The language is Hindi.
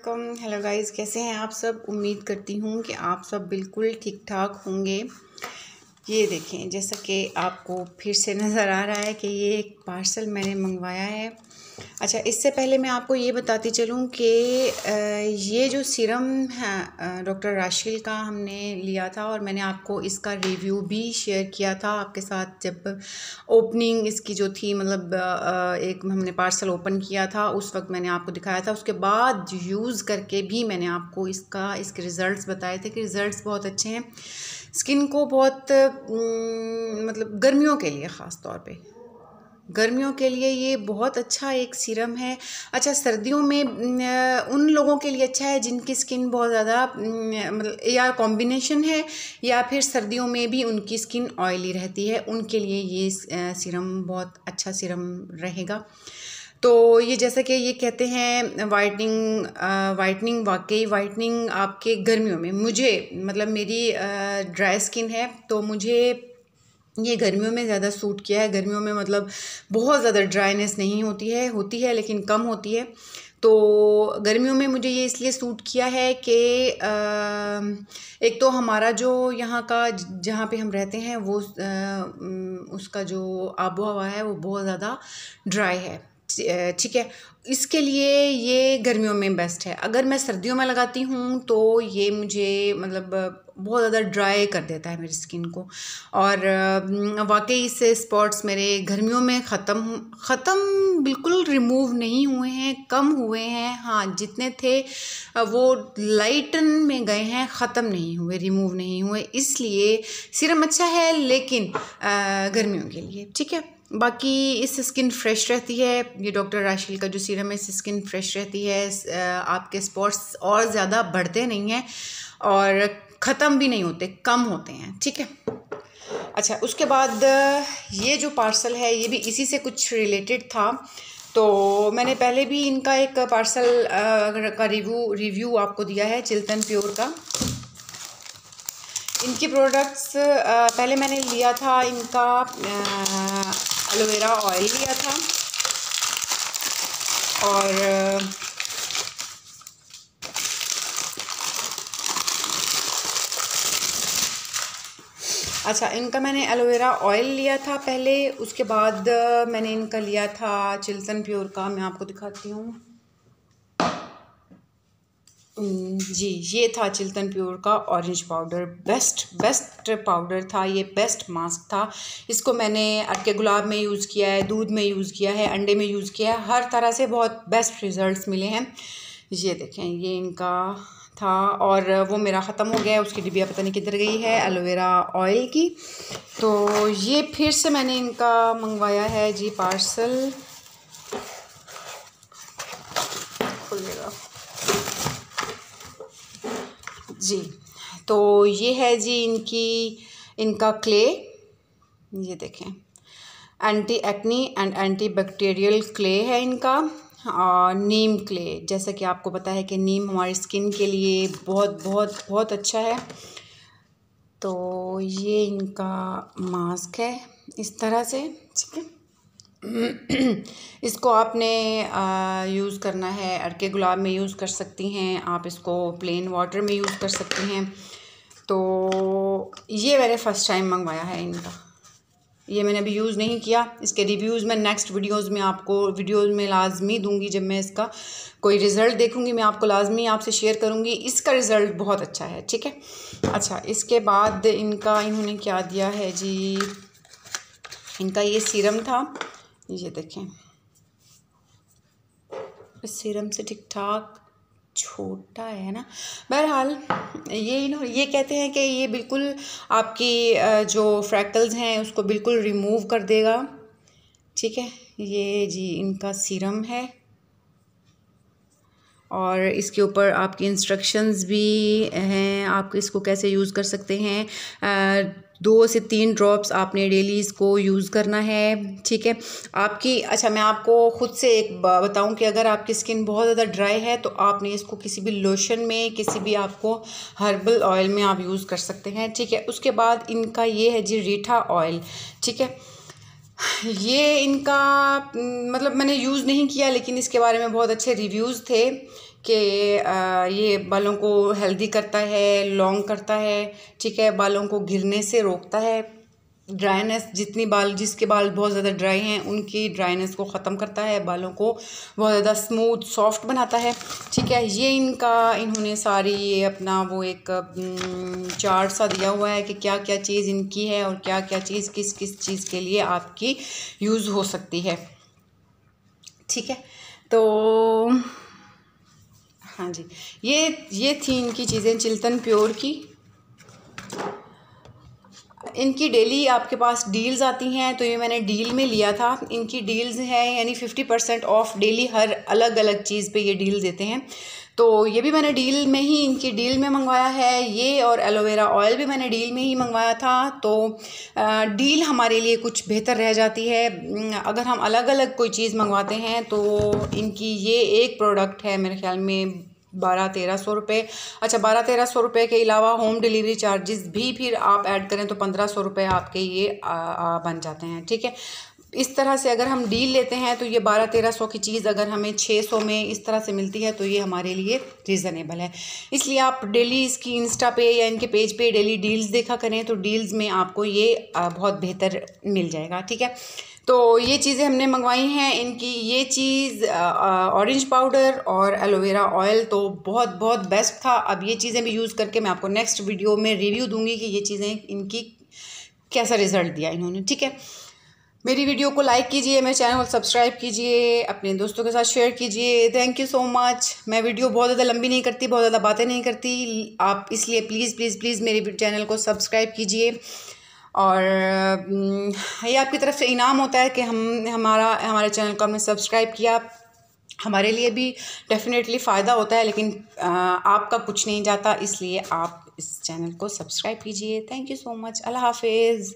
वालेकुम। हेलो गाइस, कैसे हैं आप सब। उम्मीद करती हूँ कि आप सब बिल्कुल ठीक ठाक होंगे। ये देखें, जैसा कि आपको फिर से नज़र आ रहा है कि ये एक पार्सल मैंने मंगवाया है। अच्छा, इससे पहले मैं आपको ये बताती चलूँ कि ये जो सीरम है डॉक्टर राशिल का हमने लिया था और मैंने आपको इसका रिव्यू भी शेयर किया था आपके साथ जब ओपनिंग इसकी जो थी, मतलब एक हमने पार्सल ओपन किया था उस वक्त मैंने आपको दिखाया था। उसके बाद यूज़ करके भी मैंने आपको इसके रिज़ल्ट्स बताए थे कि रिज़ल्ट्स बहुत अच्छे हैं। स्किन को बहुत मतलब गर्मियों के लिए, ख़ास तौर पे गर्मियों के लिए ये बहुत अच्छा एक सीरम है। अच्छा, सर्दियों में उन लोगों के लिए अच्छा है जिनकी स्किन बहुत ज़्यादा मतलब या कॉम्बिनेशन है या फिर सर्दियों में भी उनकी स्किन ऑयली रहती है, उनके लिए ये सीरम बहुत अच्छा सीरम रहेगा। तो ये जैसा कि ये कहते हैं वाइटनिंग वाकई वाइटनिंग आपके गर्मियों में, मुझे मतलब मेरी ड्राई स्किन है तो मुझे ये गर्मियों में ज़्यादा सूट किया है। गर्मियों में मतलब बहुत ज़्यादा ड्राइनेस नहीं होती है लेकिन कम होती है। तो गर्मियों में मुझे ये इसलिए सूट किया है कि एक तो हमारा जो यहाँ का जहाँ पे हम रहते हैं वो उसका जो आबो हवा है वो बहुत ज़्यादा ड्राई है, ठीक है। इसके लिए ये गर्मियों में बेस्ट है। अगर मैं सर्दियों में लगाती हूँ तो ये मुझे मतलब बहुत ज़्यादा ड्राई कर देता है मेरी स्किन को। और वाकई इससे स्पॉट्स मेरे गर्मियों में ख़त्म बिल्कुल रिमूव नहीं हुए हैं, कम हुए हैं। हाँ, जितने थे वो लाइटन में गए हैं, ख़त्म नहीं हुए, रिमूव नहीं हुए। इसलिए सीरम अच्छा है लेकिन गर्मियों के लिए, ठीक है। बाकी इससे स्किन फ्रेश रहती है। ये डॉक्टर राशिल का जो सीरम है इससे स्किन फ्रेश रहती है, आपके स्पॉट्स और ज़्यादा बढ़ते नहीं हैं और ख़त्म भी नहीं होते, कम होते हैं, ठीक है। अच्छा, उसके बाद ये जो पार्सल है ये भी इसी से कुछ रिलेटेड था। तो मैंने पहले भी इनका एक पार्सल का रिव्यू आपको दिया है, चिल्तन प्योर का। इनके प्रोडक्ट्स पहले मैंने लिया था इनका एलोवेरा ऑयल लिया था और अच्छा, इनका मैंने एलोवेरा ऑयल लिया था पहले। उसके बाद मैंने इनका लिया था चिल्तन प्योर का। मैं आपको दिखाती हूँ जी, ये था चिल्तन प्योर का ऑरेंज पाउडर। बेस्ट पाउडर था ये, बेस्ट मास्क था। इसको मैंने अरके गुलाब में यूज़ किया है, दूध में यूज़ किया है, अंडे में यूज़ किया है, हर तरह से बहुत बेस्ट रिज़ल्ट्स मिले हैं। ये देखें, ये इनका था और वो मेरा ख़त्म हो गया है, उसकी डिब्बिया पता नहीं किधर गई है एलोवेरा ऑयल की। तो ये फिर से मैंने इनका मंगवाया है जी पार्सल। खुलेगा जी। तो ये है जी इनका क्ले। ये देखें, anti acne and anti bacterial clay है इनका। और नीम क्ले, जैसा कि आपको पता है कि नीम हमारी स्किन के लिए बहुत बहुत बहुत अच्छा है। तो ये इनका मास्क है इस तरह से, ठीक है। इसको आपने यूज़ करना है, अरके गुलाब में यूज़ कर सकती हैं आप, इसको प्लेन वाटर में यूज़ कर सकती हैं। तो ये मैंने फ़र्स्ट टाइम मंगवाया है इनका, ये मैंने अभी यूज़ नहीं किया। इसके रिव्यूज़ मैं नेक्स्ट वीडियोज़ में आपको में लाजमी दूंगी। जब मैं इसका कोई रिज़ल्ट देखूंगी मैं आपको लाजमी आपसे शेयर करूंगी। इसका रिज़ल्ट बहुत अच्छा है, ठीक है। अच्छा, इसके बाद इन्होंने क्या दिया है जी, इनका ये सीरम था। ये देखें, इस सीरम से ठीक ठाक छोटा है ना। बहरहाल ये कहते हैं कि ये बिल्कुल आपकी जो फ्रैकल्स हैं उसको बिल्कुल रिमूव कर देगा, ठीक है। ये जी इनका सीरम है और इसके ऊपर आपकी इंस्ट्रक्शंस भी हैं, आप इसको कैसे यूज़ कर सकते हैं। 2 से 3 ड्रॉप्स आपने डेली इसको यूज़ करना है, ठीक है। अच्छा, मैं आपको ख़ुद से एक बताऊं कि अगर आपकी स्किन बहुत ज़्यादा ड्राई है तो आपने इसको किसी भी लोशन में, किसी भी आपको हर्बल ऑयल में आप यूज़ कर सकते हैं, ठीक है। उसके बाद इनका ये है जी रीठा ऑयल, ठीक है। ये इनका मतलब मैंने यूज़ नहीं किया लेकिन इसके बारे में बहुत अच्छे रिव्यूज़ थे कि ये बालों को हेल्दी करता है, लॉन्ग करता है, ठीक है, बालों को गिरने से रोकता है, ड्राइनेस जिसके बाल बहुत ज़्यादा ड्राई हैं उनकी ड्राइनेस को ख़त्म करता है, बालों को बहुत ज़्यादा स्मूथ सॉफ्ट बनाता है, ठीक है। ये इन्होंने सारी ये अपना वो एक चार्ट सा दिया हुआ है कि क्या क्या चीज़ इनकी है और क्या क्या चीज़ किस किस चीज़ के लिए आपकी यूज़ हो सकती है, ठीक है। तो हाँ जी, ये थी इनकी चीज़ें चिल्तन प्योर की। इनकी डेली आपके पास डील्स आती हैं, तो ये मैंने डील में लिया था। इनकी डील्स है यानी 50% ऑफ डेली, हर अलग अलग चीज़ पे ये डील देते हैं। तो ये भी मैंने डील में ही, इनकी डील में मंगवाया है ये, और एलोवेरा ऑयल भी मैंने डील में ही मंगवाया था। तो डील हमारे लिए कुछ बेहतर रह जाती है। अगर हम अलग अलग कोई चीज़ मंगवाते हैं तो इनकी ये एक प्रोडक्ट है मेरे ख्याल में 1200-1300 रुपये। अच्छा, 1200-1300 रुपये के अलावा होम डिलीवरी चार्जेस भी फिर आप ऐड करें तो 1500 रुपये आपके ये बन जाते हैं, ठीक है। इस तरह से अगर हम डील लेते हैं तो ये 1200-1300 की चीज़ अगर हमें 600 में इस तरह से मिलती है तो ये हमारे लिए रीज़नेबल है। इसलिए आप डेली इसकी इंस्टा पे या इनके पेज पे डेली डील्स देखा करें, तो डील्स में आपको ये बहुत बेहतर मिल जाएगा, ठीक है। तो ये चीज़ें हमने मंगवाई हैं। इनकी ये चीज़ ऑरेंज पाउडर और एलोवेरा ऑयल तो बहुत बहुत बेस्ट था। अब ये चीज़ें भी यूज़ करके मैं आपको नेक्स्ट वीडियो में रिव्यू दूंगी कि ये चीज़ें इनकी कैसा रिज़ल्ट दिया इन्होंने, ठीक है। मेरी वीडियो को लाइक कीजिए, मेरे चैनल को सब्सक्राइब कीजिए, अपने दोस्तों के साथ शेयर कीजिए। Thank you so much. मैं वीडियो बहुत ज़्यादा लंबी नहीं करती, बहुत ज़्यादा बातें नहीं करती, आप इसलिए प्लीज़ प्लीज़ प्लीज़ मेरे चैनल को सब्सक्राइब कीजिए। और ये आपकी तरफ से इनाम होता है कि हमारे चैनल को हमने सब्सक्राइब किया। हमारे लिए भी डेफिनेटली फ़ायदा होता है, लेकिन आपका कुछ नहीं जाता, इसलिए आप इस चैनल को सब्सक्राइब कीजिए। Thank you so much. अल्लाह हाफिज़।